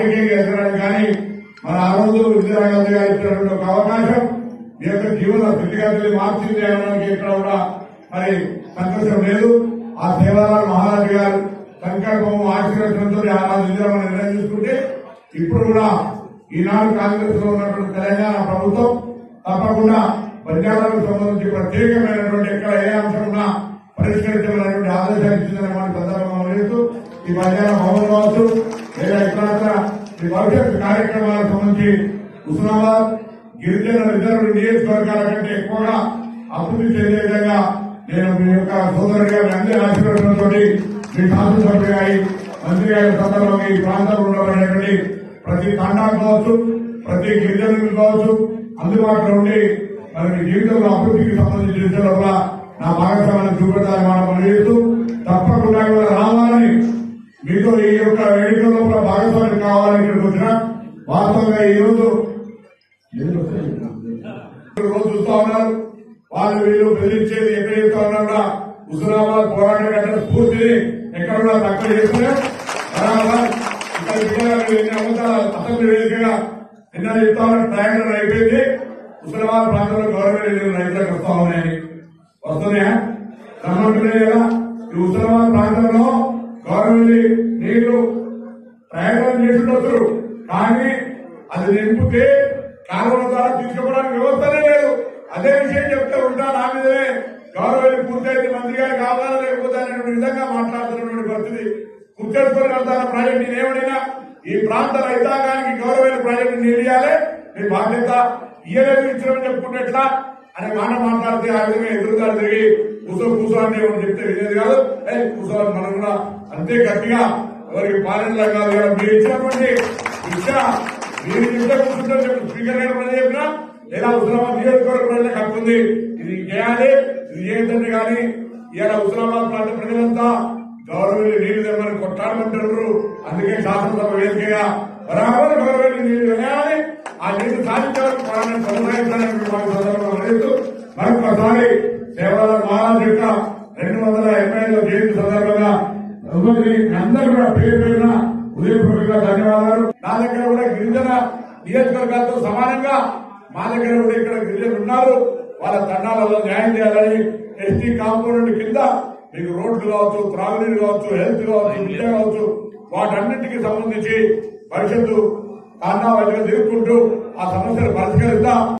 రాజకీయంగా ఎదగడానికి కానీ మన ఆ రోజు ఇందిరాగాంధీ గారు ఇచ్చినటువంటి ఒక అవకాశం మీ యొక్క జీవన స్థితిగతులు మార్చింది అనడానికి ఇక్కడ కూడా మరి సంతోషం లేదు. ఆ సేవాలాల్ మహారాజ్ గారు సంకల్పం ఆశీర్వచనంతో ఆ రోజు ఇందిరమ్మ నిర్ణయం తీసుకుంటే ఇప్పుడు కూడా ఈనాడు కాంగ్రెస్ లో ఉన్నటువంటి తెలంగాణ ప్రభుత్వం తప్పకుండా పంజాబ్లకు సంబంధించి ప్రత్యేకమైనటువంటి ఎక్కడ ఏ అంశం ఉన్నా పరిష్కరించాలనేటువంటి ఆదేశాలు ఇచ్చిందని మన సందర్భంగా చేస్తూ ఈ మధ్యాహ్న భవన్ కావచ్చు లేదా ఇతర ఈ భవిష్యత్ కార్యక్రమాలకు సంబంధించి హుస్నాబాద్ గిరిజన రిజర్వ్ నియోజకవర్గాల కంటే ఎక్కువగా అభివృద్ధి చెందే విధంగా నేను మీ యొక్క సోదరుడి గారి అందరి ఆశీర్వాదంతో మీ శాసనసభ్యుడిగా మంత్రి గారి సందర్భంగా ఈ ప్రాంతంలో ఉండబడేటువంటి ప్రతి తండా కావచ్చు ప్రతి గిరిజనులు కావచ్చు అందుబాటులో ఉండి మనకి జీవితంలో అభివృద్ధికి సంబంధించిన విషయంలో కూడా నా భాగస్వామ్యాన్ని చూపెట్టాలని మనం పనిచేస్తూ తప్పకుండా కూడా రావాలని మీతో ఈ యొక్క వేడుకల్లో కూడా భాగస్వామ్యం కావాలని ఇక్కడికి వచ్చిన వాస్తవంగా ఈ రోజు చూస్తా ఉన్నారు వాళ్ళు వీళ్ళు బెదిరించేది ఎక్కడ చెప్తా ఉన్నా హుస్నాబాద్ పోరాట గంట స్ఫూర్తిని ఎక్కడ కూడా తక్కువ చేస్తున్నారు. బరాబర్ ఇక్కడ అసెంబ్లీ వేదికగా నిన్న చెప్తా ఉన్న ప్రయాణం అయిపోయింది. హుస్నాబాద్ ప్రాంతంలో గవర్నమెంట్ రైతులకు వస్తా ఉన్నాయని వస్తున్నాయా రమ్మంటున్నాయి కదా. ఈ హుస్నాబాద్ ప్రాంతంలో గవర్నమెంట్ నీళ్లు ప్రయాణం చేస్తుండొచ్చు కానీ అది నింపితే కాలువల ద్వారా తీసుకోవడానికి వ్యవస్థనే లేదు. అదే విషయం చెప్తే ఉంటా నా మీదనే గవర్నమెంట్ పూర్తయితే మంత్రి గారు కావాలా లేకపోతే అనేటువంటి విధంగా మాట్లాడుతున్నటువంటి పరిస్థితి. గుర్తెట్టుకుని వెళ్తాన ప్రాజెక్టు నేనేమైనా ఈ ప్రాంత రైతాంగానికి గవర్నమెంట్ ప్రాజెక్టు నిలియాలి మీ బాధ్యత ఇయ్యలేదు ఇచ్చినని చెప్పుకుంటే ఎట్లా అనే మాట మాట్లాడితే ఆ విధంగా ఎదురుగా తిరిగి కూసో అంటే చెప్తే వినేది కాదు. కూర్చోవాలి మనం కూడా అంతే గట్టిగా ఎవరికి పాలనలా కాదు కదా మీరు ఇచ్చినటువంటి శిక్ష మీరు ఇంత కూర్చుంటారు చెప్పి స్పీకర్ గారు కూడా చెప్పినా లేదా హుస్నాబాద్ నియోజకవర్గ ప్రజలకు హక్కు ఉంది ఇది చేయాలి ఇది చేయదంటే కానీ ఇలా హుస్నాబాద్ ప్రాంత ప్రజలంతా గవర్నమెంట్ నీళ్లు తెమ్మని కొట్టాడమంటారు. అందుకే శాసనసభ వేదికగా బరాబర్ గవర్నమెంట్ నీళ్లు వేయాలి ఆ నీళ్లు సాధించాలని పాలన సందర్భంగా మరొకసారి సేవాలాల్ మహారాజ్ యొక్క 285వ జయంతి సందర్భంగా అందరూ కూడా పేరు పేరున ఉదయపూర్వకంగా ధన్యవాదాలు. నా దగ్గర కూడా గిరిజన నియోజకవర్గాలతో సమానంగా మా దగ్గర కూడా ఇక్కడ గిరిజనులు ఉన్నారు. వాళ్ళ తండాలలో న్యాయం చేయాలని ఎస్టీ కాంపౌండ్ కింద మీకు రోడ్లు కావచ్చు త్రాగునీరు కావచ్చు హెల్త్ కావచ్చు విద్య కావచ్చు వాటన్నింటికి సంబంధించి భవిష్యత్తు తాండా వైద్యులు తిరుగుకుంటూ ఆ సమస్యలు పరిష్కరిద్దాం.